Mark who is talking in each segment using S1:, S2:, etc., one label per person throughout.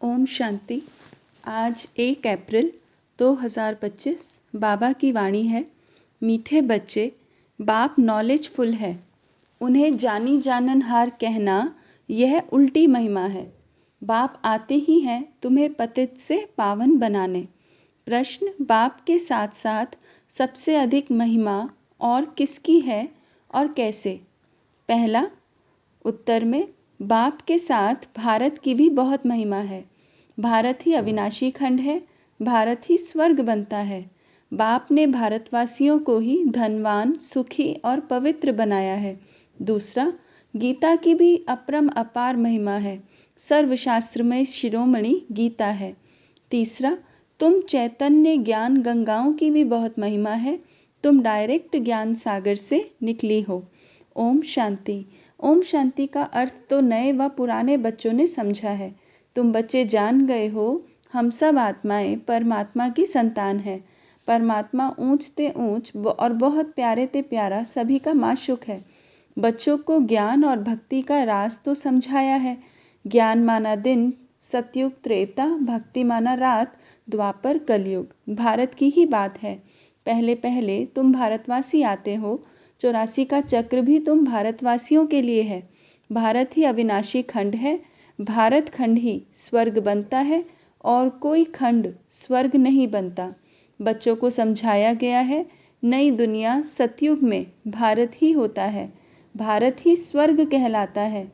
S1: ओम शांति। आज 1 अप्रैल 2025 बाबा की वाणी है। मीठे बच्चे, बाप नॉलेजफुल है, उन्हें जानी जाननहार कहना यह उल्टी महिमा है। बाप आते ही हैं तुम्हें पतित से पावन बनाने। प्रश्न, बाप के साथ साथ सबसे अधिक महिमा और किसकी है और कैसे? पहला उत्तर में बाप के साथ भारत की भी बहुत महिमा है। भारत ही अविनाशी खंड है, भारत ही स्वर्ग बनता है। बाप ने भारतवासियों को ही धनवान, सुखी और पवित्र बनाया है। दूसरा, गीता की भी अपरम अपार महिमा है। सर्वशास्त्र में शिरोमणि गीता है। तीसरा, तुम चैतन्य ज्ञान गंगाओं की भी बहुत महिमा है। तुम डायरेक्ट ज्ञान सागर से निकली हो। ओम शांति। ओम शांति का अर्थ तो नए व पुराने बच्चों ने समझा है। तुम बच्चे जान गए हो, हम सब आत्माएं परमात्मा की संतान है। परमात्मा ऊंच ते ऊंच और बहुत प्यारे ते प्यारा सभी का माशूक है। बच्चों को ज्ञान और भक्ति का राज तो समझाया है। ज्ञान माना दिन, सतयुग त्रेता, भक्ति माना रात, द्वापर कलयुग। भारत की ही बात है। पहले पहले तुम भारतवासी आते हो। 84 का चक्र भी तुम भारतवासियों के लिए है। भारत ही अविनाशी खंड है। भारत खंड ही स्वर्ग बनता है और कोई खंड स्वर्ग नहीं बनता। बच्चों को समझाया गया है, नई दुनिया सतयुग में भारत ही होता है। भारत ही स्वर्ग कहलाता है।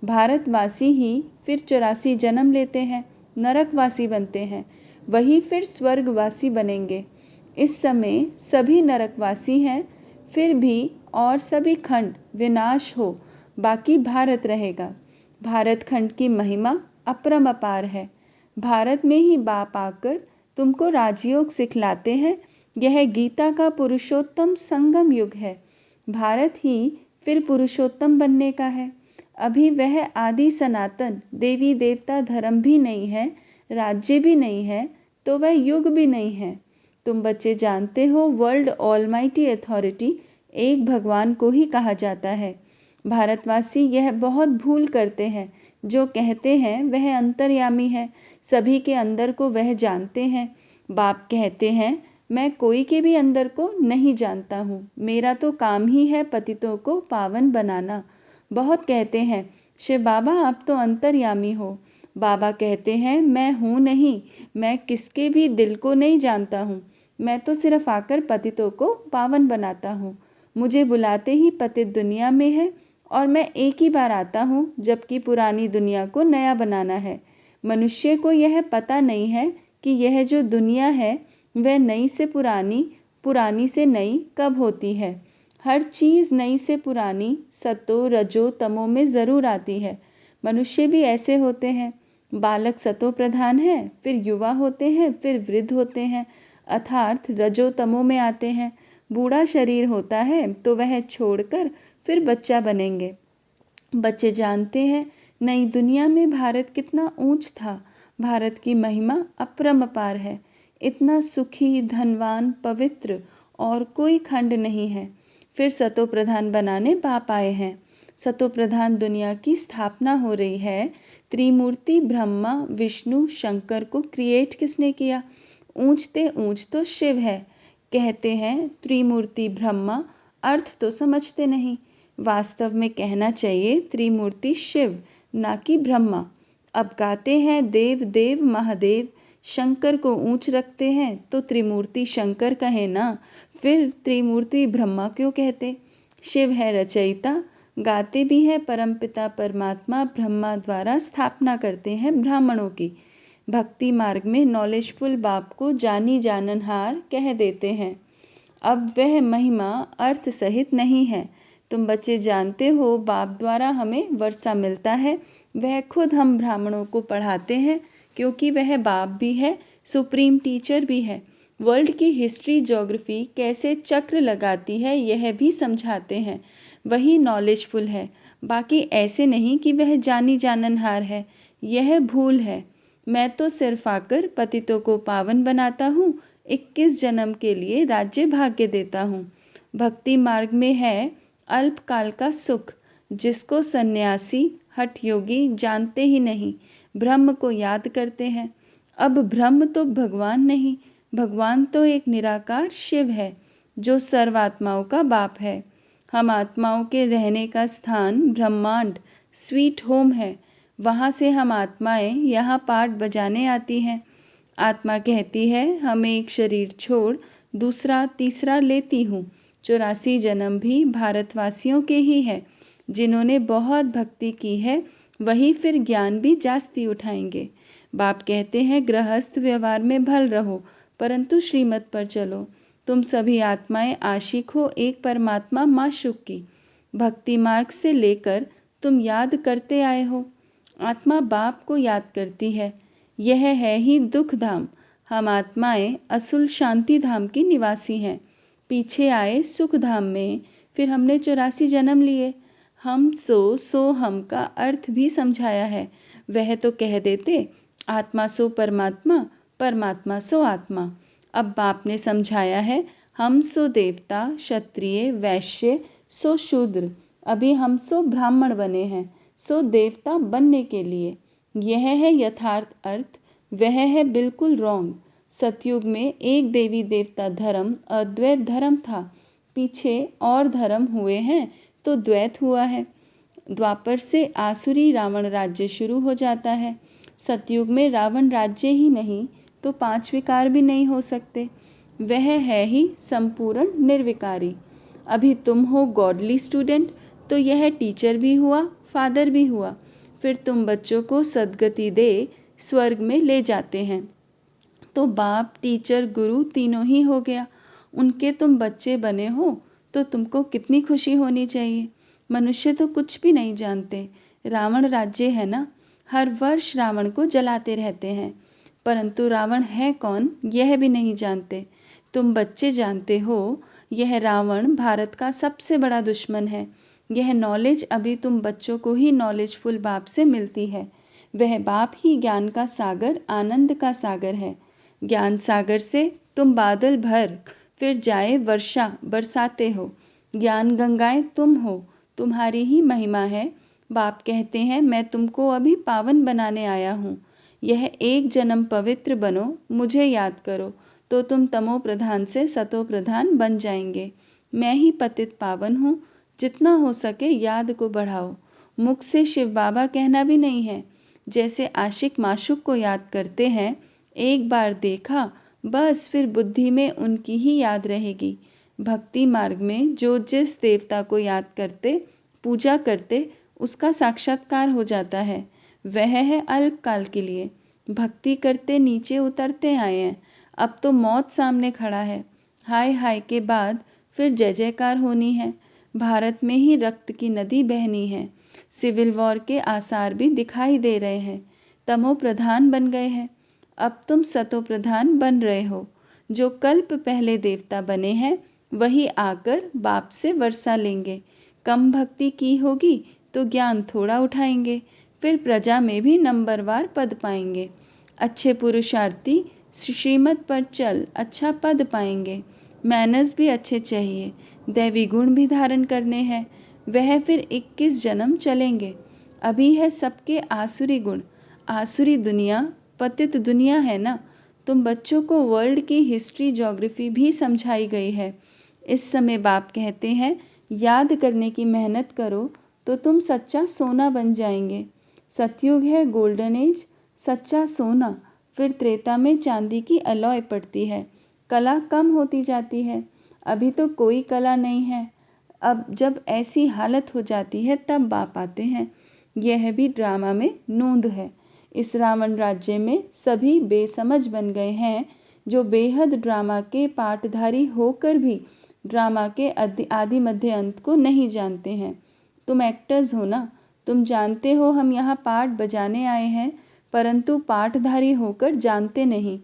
S1: भारतवासी ही फिर 84 जन्म लेते हैं, नरकवासी बनते हैं, वही फिर स्वर्गवासी बनेंगे। इस समय सभी नरकवासी हैं, फिर भी और सभी खंड विनाश हो, बाकी भारत रहेगा। भारत खंड की महिमा अपरम अपार है। भारत में ही बाप आकर तुमको राजयोग सिखलाते हैं। यह गीता का पुरुषोत्तम संगम युग है। भारत ही फिर पुरुषोत्तम बनने का है। अभी वह आदि सनातन देवी देवता धर्म भी नहीं है, राज्य भी नहीं है, तो वह युग भी नहीं है। तुम बच्चे जानते हो, वर्ल्ड ऑलमाइटी अथॉरिटी एक भगवान को ही कहा जाता है। भारतवासी यह बहुत भूल करते हैं। जो कहते हैं वह अंतर्यामी है, सभी के अंदर को वह जानते हैं। बाप कहते हैं, मैं कोई के भी अंदर को नहीं जानता हूँ। मेरा तो काम ही है पतितों को पावन बनाना। बहुत कहते हैं, शिव बाबा आप तो अंतर्यामी हो। बाबा कहते हैं, मैं हूँ नहीं, मैं किसके भी दिल को नहीं जानता हूँ। मैं तो सिर्फ आकर पतितों को पावन बनाता हूँ। मुझे बुलाते ही पतित दुनिया में है और मैं एक ही बार आता हूँ, जबकि पुरानी दुनिया को नया बनाना है। मनुष्य को यह पता नहीं है कि यह जो दुनिया है वह नई से पुरानी, पुरानी से नई कब होती है। हर चीज़ नई से पुरानी सतो रजो तमो में ज़रूर आती है। मनुष्य भी ऐसे होते हैं। बालक सतो प्रधान है, फिर युवा होते हैं, फिर वृद्ध होते हैं, अर्थात रजो तमो में आते हैं। बूढ़ा शरीर होता है तो वह छोड़कर फिर बच्चा बनेंगे। बच्चे जानते हैं नई दुनिया में भारत कितना ऊंच था। भारत की महिमा अपरंपार है। इतना सुखी, धनवान, पवित्र और कोई खंड नहीं है। फिर सतो प्रधान बनाने बाप आए हैं। सतो प्रधान दुनिया की स्थापना हो रही है। त्रिमूर्ति ब्रह्मा विष्णु शंकर को क्रिएट किसने किया? ऊंचते ऊंच तो शिव है। कहते हैं त्रिमूर्ति ब्रह्मा, अर्थ तो समझते नहीं। वास्तव में कहना चाहिए त्रिमूर्ति शिव, ना कि ब्रह्मा। अब गाते हैं देव देव महादेव, शंकर को ऊंच रखते हैं तो त्रिमूर्ति शंकर कहे ना, फिर त्रिमूर्ति ब्रह्मा क्यों कहते? शिव है रचयिता, गाते भी हैं परमपिता परमात्मा ब्रह्मा द्वारा स्थापना करते हैं ब्राह्मणों की। भक्ति मार्ग में नॉलेजफुल बाप को जानी जाननहार कह देते हैं। अब वह महिमा अर्थ सहित नहीं है। तुम बच्चे जानते हो, बाप द्वारा हमें वर्षा मिलता है। वह खुद हम ब्राह्मणों को पढ़ाते हैं, क्योंकि वह बाप भी है, सुप्रीम टीचर भी है। वर्ल्ड की हिस्ट्री ज्योग्राफी कैसे चक्र लगाती है यह भी समझाते हैं। वही नॉलेजफुल है, बाकी ऐसे नहीं कि वह जानी जाननहार है। यह भूल है। मैं तो सिर्फ आकर पतितों को पावन बनाता हूँ, 21 जन्म के लिए राज्य भाग्य देता हूँ। भक्ति मार्ग में है अल्पकाल का सुख, जिसको सन्यासी हठ योगी जानते ही नहीं। ब्रह्म को याद करते हैं। अब ब्रह्म तो भगवान नहीं, भगवान तो एक निराकार शिव है जो सर्वात्माओं का बाप है। हम आत्माओं के रहने का स्थान ब्रह्मांड स्वीट होम है। वहाँ से हम आत्माएं यहाँ पाठ बजाने आती हैं। आत्मा कहती है हम एक शरीर छोड़ दूसरा तीसरा लेती हूँ। 84 जन्म भी भारतवासियों के ही है। जिन्होंने बहुत भक्ति की है वही फिर ज्ञान भी जास्ती उठाएंगे। बाप कहते हैं गृहस्थ व्यवहार में भल रहो परंतु श्रीमत पर चलो। तुम सभी आत्माएं आशिक हो एक परमात्मा माशूक की। भक्ति मार्ग से लेकर तुम याद करते आए हो। आत्मा बाप को याद करती है। यह है ही दुख धाम। हम आत्माएं असुल शांति धाम की निवासी हैं। पीछे आए सुख धाम में, फिर हमने 84 जन्म लिए। हम सो हम का अर्थ भी समझाया है। वह तो कह देते आत्मा सो परमात्मा, परमात्मा सो आत्मा। अब बाप ने समझाया है हम सो देवता, क्षत्रिय, वैश्य सो शूद्र। अभी हम सो ब्राह्मण बने हैं, सो देवता बनने के लिए। यह है यथार्थ अर्थ, वह है बिल्कुल रॉन्ग। सतयुग में एक देवी देवता धर्म अद्वैत धर्म था। पीछे और धर्म हुए हैं तो द्वैत हुआ है। द्वापर से आसुरी रावण राज्य शुरू हो जाता है। सतयुग में रावण राज्य ही नहीं तो 5 विकार भी नहीं हो सकते। वह है ही संपूर्ण निर्विकारी। अभी तुम हो गॉडली स्टूडेंट तो यह टीचर भी हुआ, फादर भी हुआ। फिर तुम बच्चों को सद्गति दे स्वर्ग में ले जाते हैं तो बाप, टीचर, गुरु तीनों ही हो गया। उनके तुम बच्चे बने हो तो तुमको कितनी खुशी होनी चाहिए। मनुष्य तो कुछ भी नहीं जानते। रावण राज्य है ना, हर वर्ष रावण को जलाते रहते हैं, परंतु रावण है कौन यह भी नहीं जानते। तुम बच्चे जानते हो यह रावण भारत का सबसे बड़ा दुश्मन है। यह नॉलेज अभी तुम बच्चों को ही नॉलेजफुल बाप से मिलती है। वह बाप ही ज्ञान का सागर, आनंद का सागर है। ज्ञान सागर से तुम बादल भर फिर जाए वर्षा बरसाते हो। ज्ञान गंगाएं तुम हो, तुम्हारी ही महिमा है। बाप कहते हैं मैं तुमको अभी पावन बनाने आया हूँ। यह एक जन्म पवित्र बनो, मुझे याद करो तो तुम तमो प्रधान से सतो प्रधान बन जाएंगे। मैं ही पतित पावन हूँ। जितना हो सके याद को बढ़ाओ। मुख से शिव बाबा कहना भी नहीं है। जैसे आशिक माशूक को याद करते हैं, एक बार देखा बस फिर बुद्धि में उनकी ही याद रहेगी। भक्ति मार्ग में जो जिस देवता को याद करते, पूजा करते, उसका साक्षात्कार हो जाता है। वह है अल्पकाल के लिए। भक्ति करते नीचे उतरते आए हैं, अब तो मौत सामने खड़ा है। हाय हाय के बाद फिर जय जयकार होनी है। भारत में ही रक्त की नदी बहनी है। सिविल वॉर के आसार भी दिखाई दे रहे हैं। तमो प्रधान बन गए हैं, अब तुम सतो प्रधान बन रहे हो। जो कल्प पहले देवता बने हैं वही आकर बाप से वर्षा लेंगे। कम भक्ति की होगी तो ज्ञान थोड़ा उठाएंगे, फिर प्रजा में भी नंबरवार पद पाएंगे। अच्छे पुरुषार्थी श्रीमत पर चल अच्छा पद पाएंगे। मैनर्स भी अच्छे चाहिए, दैवी गुण भी धारण करने हैं। वह फिर 21 जन्म चलेंगे। अभी है सबके आसुरी गुण। आसुरी दुनिया पतित दुनिया है ना। तुम बच्चों को वर्ल्ड की हिस्ट्री ज्योग्राफी भी समझाई गई है। इस समय बाप कहते हैं याद करने की मेहनत करो तो तुम सच्चा सोना बन जाएंगे। सतयुग है गोल्डन एज, सच्चा सोना। फिर त्रेता में चांदी की अलॉय पड़ती है, कला कम होती जाती है। अभी तो कोई कला नहीं है। अब जब ऐसी हालत हो जाती है तब बाप आते हैं। यह भी ड्रामा में नोंद है। इस रावण राज्य में सभी बेसमझ बन गए हैं जो बेहद ड्रामा के पाठधारी होकर भी ड्रामा के आदि मध्य अंत को नहीं जानते हैं। तुम एक्टर्स हो ना, तुम जानते हो हम यहाँ पाठ बजाने आए हैं, परंतु पाठधारी होकर जानते नहीं।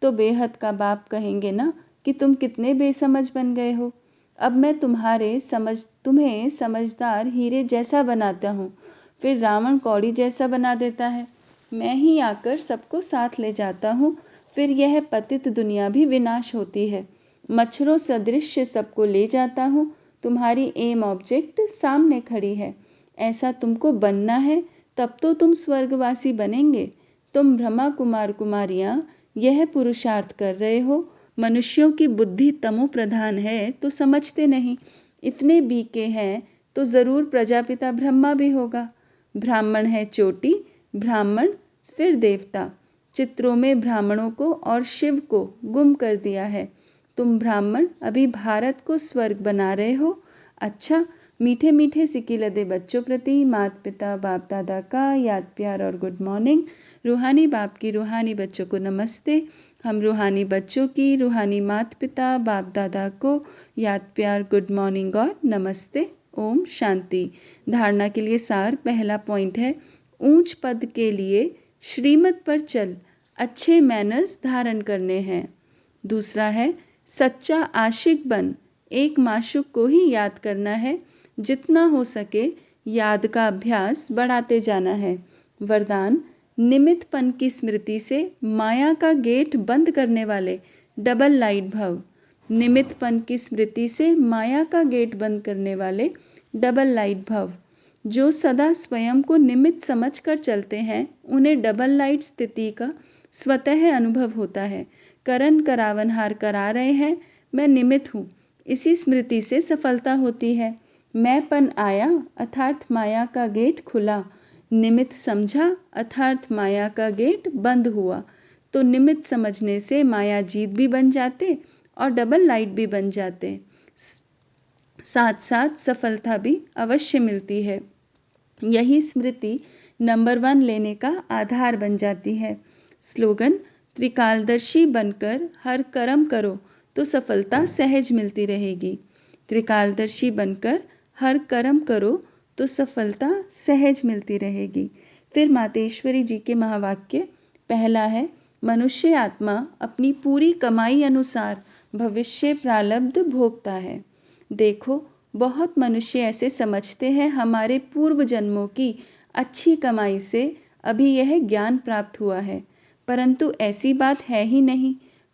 S1: तो बेहद का बाप कहेंगे ना कि तुम कितने बेसमझ बन गए हो। अब मैं तुम्हें समझदार हीरे जैसा बनाता हूँ, फिर रावण कौड़ी जैसा बना देता है। मैं ही आकर सबको साथ ले जाता हूँ, फिर यह पतित दुनिया भी विनाश होती है। मच्छरों सदृश सबको ले जाता हूँ। तुम्हारी एम ऑब्जेक्ट सामने खड़ी है। ऐसा तुमको बनना है, तब तो तुम स्वर्गवासी बनेंगे। तुम ब्रह्मा कुमार कुमारियाँ यह पुरुषार्थ कर रहे हो। मनुष्यों की बुद्धि तमो प्रधान है तो समझते नहीं। इतने बीके हैं तो ज़रूर प्रजापिता ब्रह्मा भी होगा। ब्राह्मण है चोटी, ब्राह्मण फिर देवता। चित्रों में ब्राह्मणों को और शिव को गुम कर दिया है। तुम ब्राह्मण अभी भारत को स्वर्ग बना रहे हो। अच्छा, मीठे मीठे सिक्की लदे बच्चों प्रति माता पिता बाप दादा का याद प्यार और गुड मॉर्निंग। रूहानी बाप की रूहानी बच्चों को नमस्ते। हम रूहानी बच्चों की रूहानी माता पिता बाप दादा को याद प्यार गुड मॉर्निंग और नमस्ते। ओम शांति। धारणा के लिए सार। पहला पॉइंट है, ऊंच पद के लिए श्रीमत पर चल, अच्छे मैनर्स धारण करने हैं। दूसरा है, सच्चा आशिक बन, एक माशूक को ही याद करना है। जितना हो सके याद का अभ्यास बढ़ाते जाना है। वरदान, निमित्तपन की स्मृति से माया का गेट बंद करने वाले डबल लाइट भव। निमित्तपन की स्मृति से माया का गेट बंद करने वाले डबल लाइट भव। जो सदा स्वयं को निमित्त समझकर चलते हैं उन्हें डबल लाइट स्थिति का स्वतः अनुभव होता है। करण करावनहार करा रहे हैं, मैं निमित्त हूँ, इसी स्मृति से सफलता होती है। मैंपन आया अर्थात माया का गेट खुला, निमित्त समझा अर्थात माया का गेट बंद हुआ। तो निमित्त समझने से माया जीत भी बन जाते और डबल लाइट भी बन जाते। साथ साथ सफलता भी अवश्य मिलती है। यही स्मृति नंबर 1 लेने का आधार बन जाती है। स्लोगन, त्रिकालदर्शी बनकर हर कर्म करो तो सफलता सहज मिलती रहेगी। त्रिकालदर्शी बनकर हर कर्म करो तो सफलता सहज मिलती रहेगी। फिर मातेश्वरी जी के महावाक्य। पहला है, मनुष्य आत्मा अपनी पूरी कमाई अनुसार भविष्य प्रारब्ध भोगता है। देखो, बहुत मनुष्य ऐसे समझते हैं हमारे पूर्व जन्मों की अच्छी कमाई से अभी यह ज्ञान प्राप्त हुआ है, परंतु ऐसी बात है ही नहीं।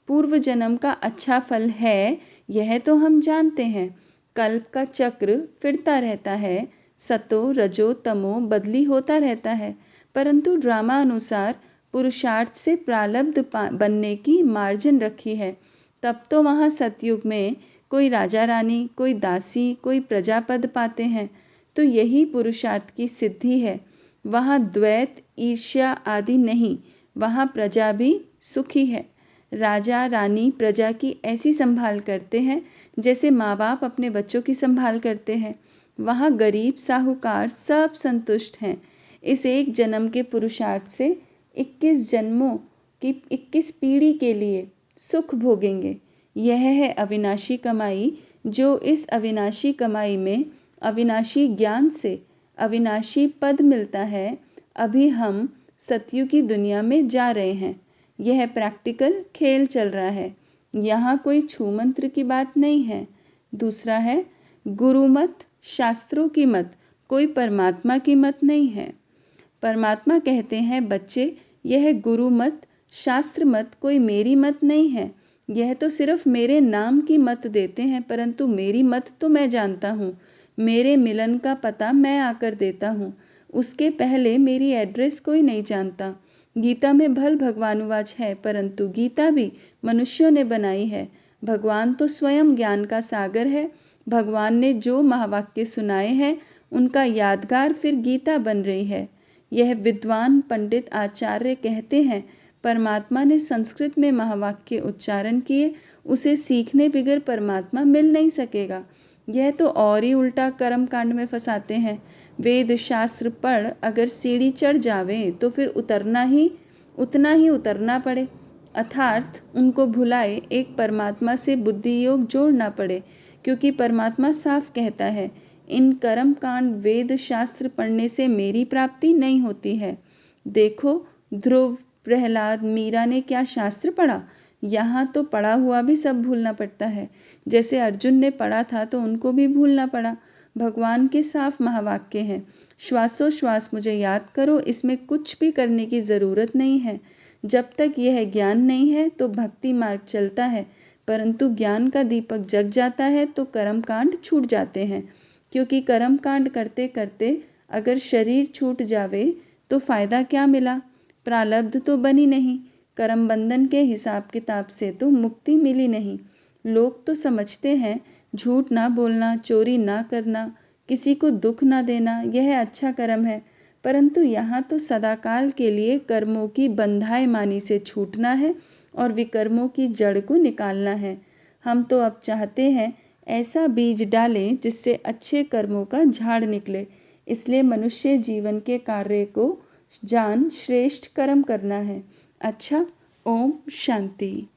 S1: पूर्व जन्म का अच्छा फल है यह तो हम जानते हैं। कल्प का चक्र फिरता रहता है, सतो रजो तमो बदली होता रहता है, परंतु ड्रामा अनुसार पुरुषार्थ से प्रारब्ध बनने की मार्जिन रखी है। तब तो वहाँ सतयुग में कोई राजा रानी, कोई दासी, कोई प्रजापद पाते हैं। तो यही पुरुषार्थ की सिद्धि है। वहाँ द्वैत ईर्ष्या आदि नहीं, वहाँ प्रजा भी सुखी है। राजा रानी प्रजा की ऐसी संभाल करते हैं जैसे माँ बाप अपने बच्चों की संभाल करते हैं। वहाँ गरीब साहूकार सब संतुष्ट हैं। इस एक जन्म के पुरुषार्थ से 21 जन्मों की 21 पीढ़ी के लिए सुख भोगेंगे। यह है अविनाशी कमाई, जो इस अविनाशी कमाई में अविनाशी ज्ञान से अविनाशी पद मिलता है। अभी हम सतयुग की दुनिया में जा रहे हैं। यह प्रैक्टिकल खेल चल रहा है, यहाँ कोई छू मंत्र की बात नहीं है। दूसरा है, गुरु मत, शास्त्रों की मत, कोई परमात्मा की मत नहीं है। परमात्मा कहते हैं, बच्चे यह गुरु मत शास्त्र मत कोई मेरी मत नहीं है। यह तो सिर्फ मेरे नाम की मत देते हैं, परंतु मेरी मत तो मैं जानता हूँ। मेरे मिलन का पता मैं आकर देता हूँ, उसके पहले मेरी एड्रेस कोई नहीं जानता। गीता में भल भगवानुवाच है, परंतु गीता भी मनुष्यों ने बनाई है। भगवान तो स्वयं ज्ञान का सागर है। भगवान ने जो महावाक्य सुनाए हैं उनका यादगार फिर गीता बन रही है। यह विद्वान पंडित आचार्य कहते हैं, परमात्मा ने संस्कृत में महावाक्य उच्चारण किए, उसे सीखने बिगर परमात्मा मिल नहीं सकेगा। यह तो और ही उल्टा कर्म कांड में फंसाते हैं। वेद शास्त्र पढ़ अगर सीढ़ी चढ़ जावे तो फिर उतना ही उतरना पड़े, अर्थात उनको भुलाए एक परमात्मा से बुद्धि योग जोड़ना पड़े, क्योंकि परमात्मा साफ कहता है, इन कर्म कांड वेद शास्त्र पढ़ने से मेरी प्राप्ति नहीं होती है। देखो, ध्रुव, प्रहलाद, मीरा ने क्या शास्त्र पढ़ा? यहाँ तो पढ़ा हुआ भी सब भूलना पड़ता है। जैसे अर्जुन ने पढ़ा था तो उनको भी भूलना पड़ा। भगवान के साफ महावाक्य हैं, श्वासोश्वास मुझे याद करो, इसमें कुछ भी करने की ज़रूरत नहीं है। जब तक यह ज्ञान नहीं है तो भक्ति मार्ग चलता है, परंतु ज्ञान का दीपक जग जाता है तो कर्म कांड छूट जाते हैं। क्योंकि कर्म कांड करते करते अगर शरीर छूट जावे तो फ़ायदा क्या मिला? प्रारब्ध तो बनी नहीं, कर्म बंधन के हिसाब किताब से तो मुक्ति मिली नहीं। लोग तो समझते हैं झूठ ना बोलना, चोरी ना करना, किसी को दुख ना देना यह अच्छा कर्म है, परंतु यहाँ तो सदाकाल के लिए कर्मों की बंधाएमानी से छूटना है और विकर्मों की जड़ को निकालना है। हम तो अब चाहते हैं ऐसा बीज डालें जिससे अच्छे कर्मों का झाड़ निकले। इसलिए मनुष्य जीवन के कार्य को जान श्रेष्ठ कर्म करना है। अच्छा, ओम शांति।